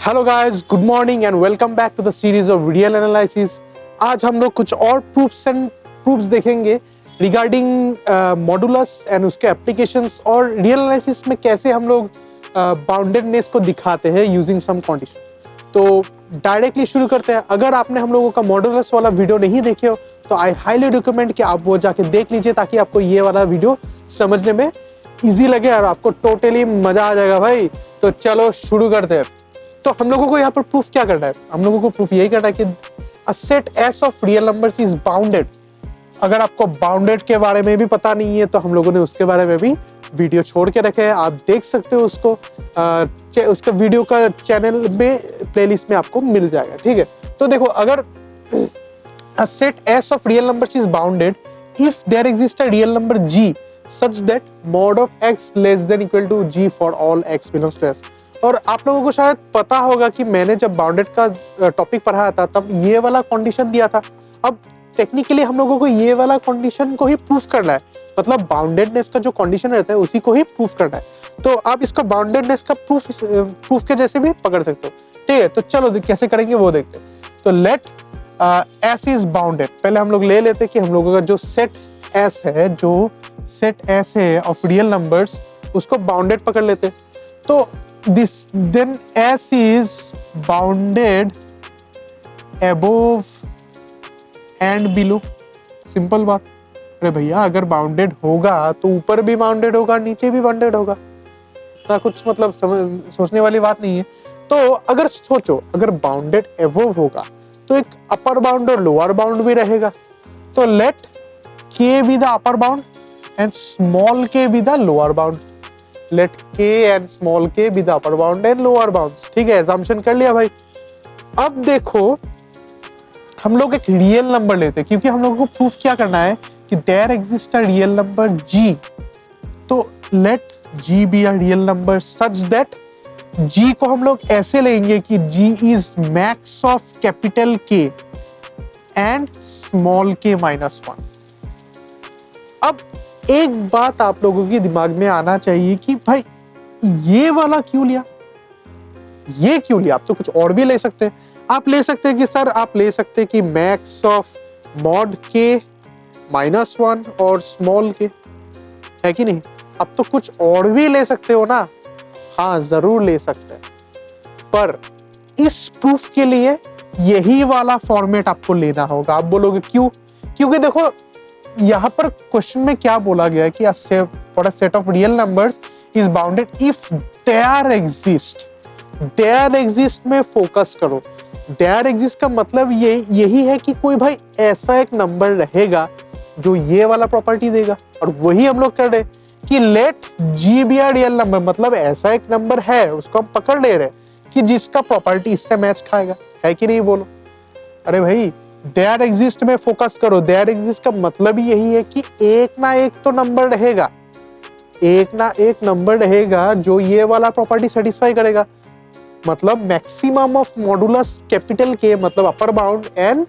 Hello guys, good morning and welcome back to the series of real analysis. आज हम लोग कुछ और प्रूफ्स देखेंगे रिगार्डिंग मॉडुलस एंड उसके एप्लीकेशंस और रियल एनालिसिस में कैसे हम लोग बाउंडेडनेस को दिखाते हैं यूजिंग सम कंडीशंस। तो डायरेक्टली शुरू करते हैं। अगर आपने हम लोगों का मॉडुलस वाला वीडियो नहीं देखे हो तो आई हाईली रिकमेंड कि आप वो जाके देख लीजिए, ताकि आपको ये वाला वीडियो समझने में इजी लगे और आपको टोटली मजा आ जाएगा भाई। तो चलो शुरू करते हैं। तो हम लोगों को यहाँ पर प्रूफ क्या करना है? हम लोगों को प्रूफ यही करना है कि a set S of real numbers is bounded. अगर आपको बाउंडेड के बारे में भी पता नहीं है तो हम लोगों ने उसके बारे में भी वीडियो छोड़ के रखे हैं, आप देख सकते हो उसको। उसका वीडियो का चैनल में प्लेलिस्ट में आपको मिल जाएगा, ठीक है। तो देखो, अगर a set S of real numbers is bounded if there exists a real number G such that mod of X less than equal to G for all X belongs to S। और आप लोगों को शायद पता होगा कि मैंने जब बाउंडेड का टॉपिक पढ़ाया था तब ये वाला कंडीशन दिया था। अब टेक्निकली हम लोगों को ये वाला कंडीशन को ही प्रूफ करना है, मतलब बाउंडेडनेस का जो कंडीशन रहता है उसी को ही प्रूफ करना है। तो आप इसका बाउंडेडनेस का प्रूफ के जैसे भी पकड़ सकते हो, ठीक है। तो चलो कैसे करेंगे वो देखते हैं। तो लेट S इज बाउंडेड। पहले हम लोग ले लेते हैं कि हम लोगों का जो सेट S है, जो सेट S है ऑफ रियल नंबर्स, उसको बाउंडेड पकड़ लेते हैं। तो this then S is bounded above and below. Simple बात। अरे भैया, अगर बाउंडेड होगा तो ऊपर भी बाउंडेड होगा, नीचे भी बाउंडेड होगा। तो कुछ मतलब सोचने वाली बात नहीं है। तो अगर सोचो, अगर बाउंडेड अबोव होगा तो एक अपर बाउंड और लोअर बाउंड भी रहेगा। तो let K be the upper bound and small K be the lower bound. Let K and small K be the upper bound and lower bound, ठीक है। Assumption कर लिया भाई। अब देखो, हम लोग एक रियल नंबर लेते हैं, क्योंकि हम लोगों को प्रूफ क्या करना है कि there exist a real number G. तो let G be a real number such that G को हम लोग ऐसे लेंगे कि G is max of capital K and small k minus 1। अब एक बात आप लोगों के दिमाग में आना चाहिए कि भाई ये वाला क्यों लिया, ये क्यों लिया? आप तो कुछ और भी ले सकते हैं। आप ले सकते हैं कि सर, आप ले सकते हैं कि max of mod K minus 1 और स्मॉल k, है कि नहीं? आप तो कुछ और भी ले सकते हो ना। हाँ, जरूर ले सकते हैं, पर इस प्रूफ के लिए यही वाला फॉर्मेट आपको लेना होगा। आप बोलोगे क्यों? क्योंकि देखो, यहाँ पर क्वेश्चन में क्या बोला गया है कि for a set of real numbers is bounded if there exist. There exist में फोकस करो। देयर एग्जिस्ट का मतलब यही है कि कोई भाई ऐसा एक नंबर रहेगा जो ये वाला प्रॉपर्टी देगा, और वही हम लोग कर रहे हैं कि let G B are real number. मतलब ऐसा एक नंबर है, उसको हम पकड़ ले रहे हैं कि जिसका प्रॉपर्टी इससे मैच खाएगा, है कि नहीं? बोलो। अरे भाई, देयर एग्जिस्ट में फोकस करो। देयर एग्जिस्ट का मतलब यही है कि एक ना एक तो नंबर रहेगा, एक ना एक नंबर रहेगा जो ये वाला प्रॉपर्टी सेटिस्फाई करेगा। मतलब मैक्सिमम ऑफ मॉडुलस कैपिटल के, मतलब अपर bound, and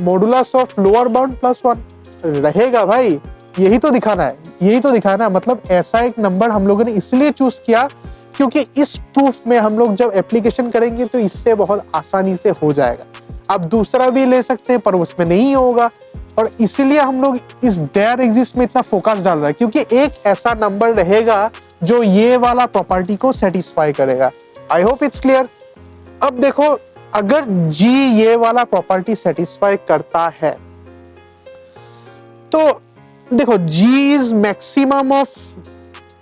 modulus of lower bound plus 1 रहेगा भाई। यही तो दिखाना है, यही तो दिखाना है। मतलब ऐसा एक नंबर हम लोगों ने इसलिए चूज किया क्योंकि इस प्रूफ में हम लोग जब एप्लीकेशन करेंगे तो इससे बहुत आसानी से हो जाएगा। आप दूसरा भी ले सकते हैं पर उसमें नहीं होगा, और इसीलिए हम लोग इस देयर एग्जिस्ट में इतना फोकस डाल रहा है, क्योंकि एक ऐसा नंबर रहेगा जो ये वाला प्रॉपर्टी को सेटिस्फाई करेगा। I hope it's clear. अब देखो, अगर G ये वाला प्रॉपर्टी सेटिस्फाई करता है तो देखो, G is maximum of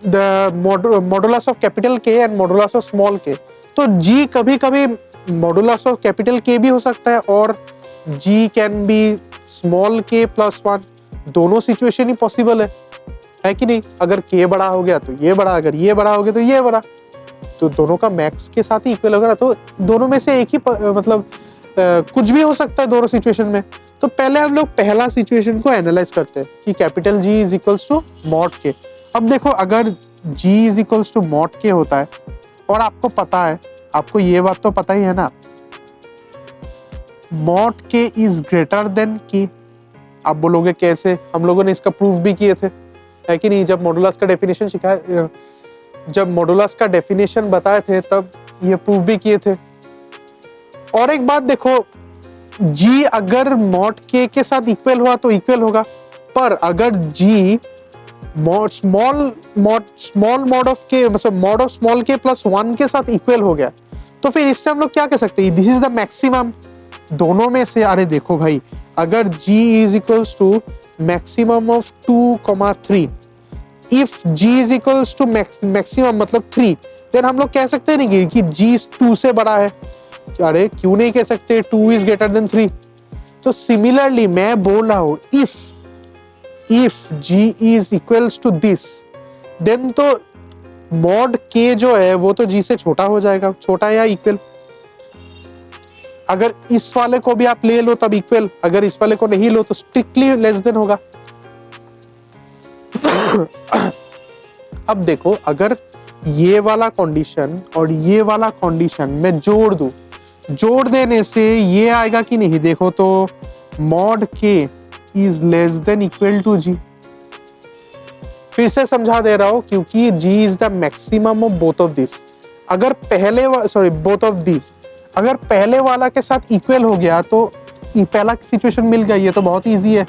the modulus of capital K and modulus of small k। तो G कभी कभी मॉडुलस ऑफ कैपिटल K भी हो सकता है, और G can be small k plus 1। दोनों सिचुएशन ही पॉसिबल है कि नहीं? अगर K बड़ा हो गया तो ये बड़ा, अगर ये बड़ा हो गया तो ये बड़ा, तो दोनों का मैक्स के साथ ही इक्वल होगा ना। तो दोनों में से एक ही मतलब कुछ भी हो सकता है दोनों सिचुएशन में। तो पहले हम लोग पहला सिचुएशन को एनालाइज करते हैं कि capital G is equals to mod K। अब देखो, अगर G is equals to mod K होता है, और आपको पता है, आपको ये बात तो पता ही है ना, mod K is greater then K। आप बोलोगे कैसे? हम लोगों ने इसका प्रूफ भी किए थे, है कि नहीं? जब मॉडुलस का डेफिनेशन बताए थे तब ये प्रूव भी किए थे। और एक बात देखो, g अगर मॉड k के साथ इक्वल हुआ तो इक्वल होगा, पर अगर g small mod of k मतलब mod of small k plus 1 के साथ इक्वल हो गया, तो फिर इससे हम लोग क्या कह सकते हैं, दिस इज द मैक्सिमम दोनों में से। अरे देखो भाई, अगर g is equals to maximum of 2,3, if g is equals to maximum मतलब 3, देन हम लोग कह सकते हैं नहीं कि g 2 से बड़ा है। अरे क्यों नहीं कह सकते, 2 इज ग्रेटर देन 3। तो सिमिलरली मैं बोल रहा हूं, if g is equals to this, then तो मॉड k जो है वो तो g से छोटा हो जाएगा, छोटा या इक्वल। अगर इस वाले को भी आप ले लो तब इक्वल, अगर इस वाले को नहीं लो तो स्ट्रिक्टली लेस देन होगा। अब देखो, अगर ये वाला कंडीशन और ये वाला कंडीशन मैं जोड़ दूं, जोड़ देने से ये आएगा कि नहीं, देखो तो mod k is less than equal to g। फिर से समझा दे रहा हूं, क्योंकि g is the maximum of both of this. अगर बोथ ऑफ दिस अगर पहले वाला के साथ इक्वल हो गया तो पहला सिचुएशन मिल गया, ये तो बहुत इजी है।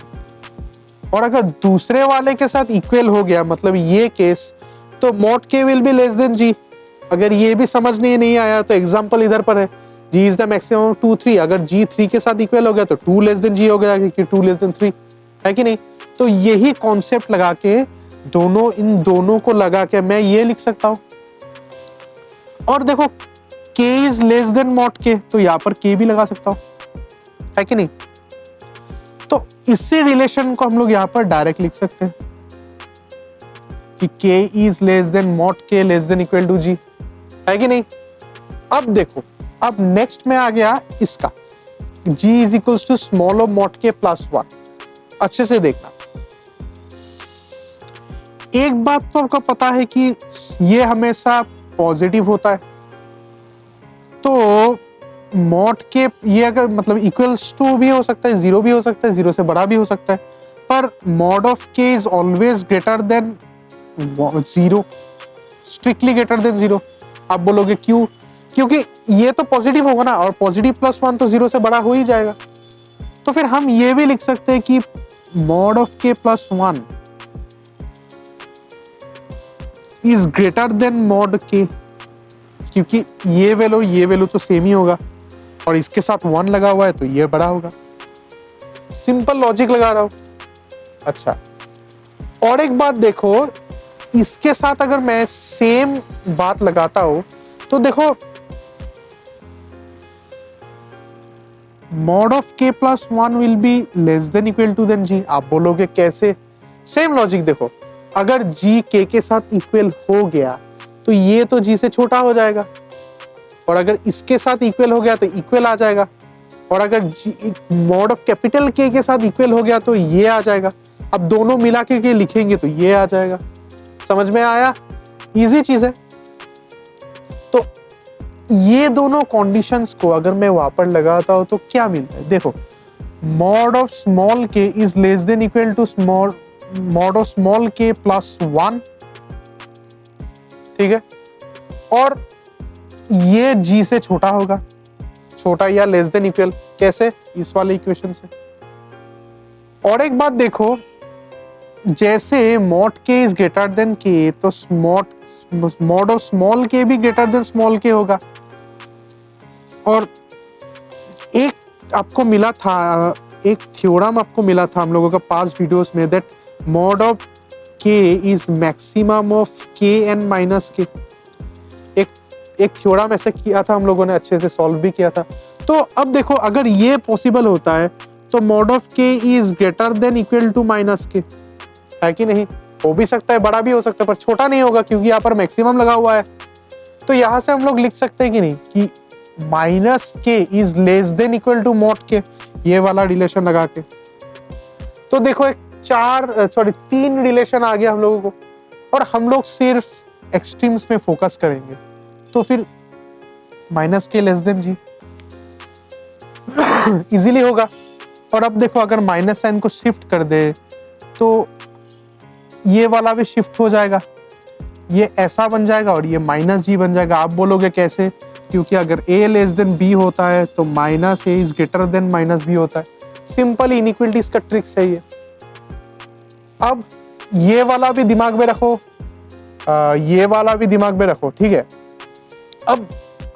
और अगर दूसरे वाले के साथ इक्वल हो गया मतलब ये केस, तो mod k will be less then g। अगर ये भी समझने नहीं आया तो एग्जांपल इधर पर है, g इज द मैक्सिमम 2 3, अगर g 3 के साथ इक्वल हो गया तो 2 लेस देन g हो गया, क्योंकि 2 लेस देन 3 है कि नहीं। तो यही कॉन्सेप्ट लगा के इन दोनों को लगा के मैं ये लिख सकता हूं। और देखो k is less than mod k, तो यहां पर k भी लगा सकता हूं, है कि नहीं। तो इसी रिलेशन को हम लोग यहां पर डायरेक्ट लिख सकते हैं कि k is less than mod k less than equal to g, है कि नहीं। अब देखो, अब नेक्स्ट में आ गया इसका, g is equals to small of mod k plus 1। अच्छे से देखना, एक बात तो आपको पता है कि ये हमेशा पॉजिटिव होता है, तो मॉड के ये अगर मतलब इक्वल्स टू भी हो सकता है, जीरो भी हो सकता है, जीरो से बड़ा भी हो सकता है, पर मॉड ऑफ के is always greater than zero, strictly greater than zero. आप बोलोगे क्यों, क्योंकि ये तो पॉजिटिव होगा ना, और पॉजिटिव प्लस 1 तो जीरो से बड़ा हो ही जाएगा। तो फिर हम ये भी लिख सकते हैं कि मॉड ऑफ के plus 1 is greater then mod के, क्योंकि ये वैल्यू तो सेम ही होगा, और इसके साथ 1 लगा हुआ है तो ये बड़ा होगा। सिंपल लॉजिक लगा रहा हूं। अच्छा, और एक बात देखो, इसके साथ अगर मैं सेम बात लगाता हूं तो देखो mod of k plus 1 will be less than equal to than g। आप बोलोगे कैसे, सेम लॉजिक देखो, अगर g k के साथ इक्वल हो गया तो ये तो g से छोटा हो जाएगा, और अगर इसके साथ इक्वल हो गया तो इक्वल आ जाएगा, और अगर मॉड ऑफ कैपिटल K के साथ इक्वल हो गया तो ये आ जाएगा। अब दोनों मिला के लिखेंगे तो ये आ जाएगा। समझ में आया, इजी चीज है। तो ये दोनों कंडीशंस को अगर मैं वहां पर लगाता हूं तो क्या मिलता है, देखो mod of small k is less than equal to mod of small k plus 1, ठीक है, और ये g से छोटा होगा, छोटा या लेस देन इक्वल, कैसे, इस वाले इक्वेशन से। और एक बात देखो, जैसे mod k is greater then k, तो मॉड ऑफ स्मॉल k भी ग्रेटर देन स्मॉल k होगा। और एक आपको मिला था, एक थ्योरम आपको मिला था हम लोगों का पास्ट वीडियोस में, that mod of k is maximum of k n minus k। एक थ्योरम ऐसे किया था हम लोगों ने, अच्छे से सॉल्व भी किया था। तो अब देखो, अगर ये पॉसिबल होता है तो mod of k is greater than equal to minus k, है कि नहीं। हो भी सकता है, बड़ा भी हो सकता है, पर छोटा नहीं होगा क्योंकि यहाँ पर मैक्सिमम लगा हुआ है। तो यहाँ से हम लोग लिख सकते हैं कि नहीं कि minus k is less than equal to mod k, ये वाला रिलेशन लगा के। तो देखो एक 3 रिलेशन आ गया हम लोगों को, और हम लोग सिर्फ एक्सट्रीम्स में फोकस करेंगे, तो फिर minus k less then g easily होगा। और अब देखो, अगर माइनस साइन को शिफ्ट कर दे तो ये वाला भी शिफ्ट हो जाएगा, ये ऐसा बन जाएगा और ये माइनस g बन जाएगा। आप बोलोगे कैसे, क्योंकि अगर a लेस देन b होता है तो minus a is greater then minus b होता है। सिंपल इनइक्वलिटीज का ट्रिक्स है ये। अब ये वाला भी दिमाग में रखो, ये वाला भी दिमाग में रखो, ठीक है। अब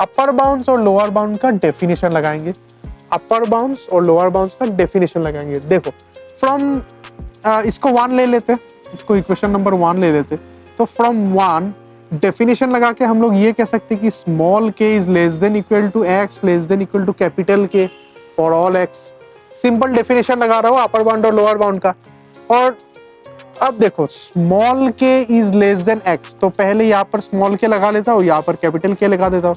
अपर बाउंड्स और लोअर बाउंड का डेफिनेशन लगाएंगे, अपर बाउंड्स और लोअर बाउंड्स का डेफिनेशन लगाएंगे। देखो फ्रॉम इसको 1 ले लेते, इसको इक्वेशन नंबर 1 ले लेते, तो फ्रॉम 1 डेफिनेशन लगा के हम लोग ये कह सकते हैं कि small k is less than equal to x less than equal to capital k for all x. Simple definition लगा रहा हूँ अपर बाउंड और लोअर बाउंड का। और अब देखो small k is less then x, तो पहले यहाँ पर स्मॉल के लगा लेता हूँ, यहाँ पर कैपिटल के लगा देता हूँ।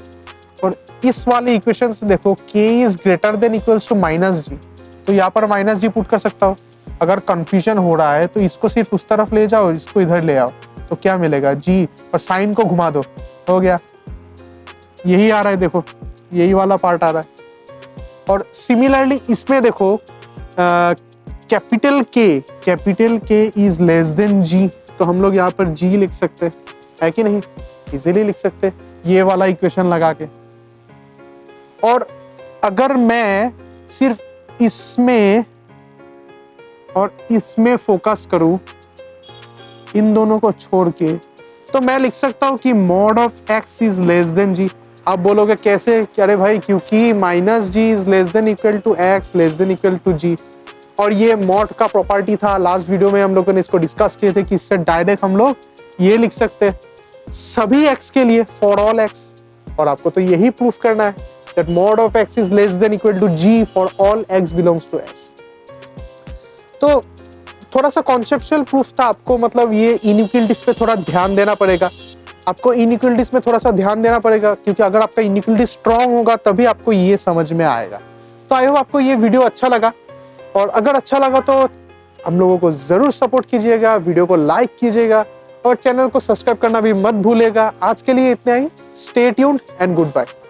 और इस वाले इक्वेशन से देखो k is greater than equals to minus g, तो यहाँ पर माइनस जी पुट कर सकता हूँ। अगर कंफ्यूजन हो रहा है तो इसको सिर्फ उस तरफ ले जाओ, इसको इधर ले आओ, तो क्या मिलेगा जी, और साइन को घुमा दो, हो गया। यही आ रहा है, देखो यही वाला पार्ट आ रहा है। और सिमिलरली इसमें देखो कैपिटल के इज लेस देन जी, तो हम लोग यहाँ पर जी लिख सकते हैं, है कि नहीं, इजीली लिख सकते हैं ये वाला इक्वेशन लगा के। और अगर मैं सिर्फ इसमें और इसमें फोकस करूं, इन दोनों को छोड़ के, तो मैं लिख सकता हूं कि mod of x is less than g. आप बोलोगे कैसे, अरे भाई क्योंकि minus g is less than equal to x less than equal to g. और ये मॉड का प्रॉपर्टी था, लास्ट वीडियो में हम लोगों ने इसको डिस्कस किए थे कि इससे डायरेक्ट हम लोग ये लिख सकते हैं सभी एक्स के लिए फॉर ऑल एक्स। और आपको तो यही प्रूफ करना है that mod of x is less than equal to G for all X belongs to X. तो थोड़ा सा कॉन्सेप्चुअल प्रूफ था, आपको मतलब ये इनइक्वलिटीज पे थोड़ा ध्यान देना पड़ेगा, आपको इनइक्वलिटीज में थोड़ा सा ध्यान देना पड़ेगा, क्योंकि अगर आपका इनइक्वलिटी स्ट्रांग होगा तभी आपको ये समझ में आएगा। तो आई होप आपको ये वीडियो अच्छा लगा, और अगर अच्छा लगा तो हम लोगों को जरूर सपोर्ट कीजिएगा, वीडियो को लाइक कीजिएगा और चैनल को सब्सक्राइब करना भी मत भूलिएगा। आज के लिए इतना ही, stay tuned and good bye.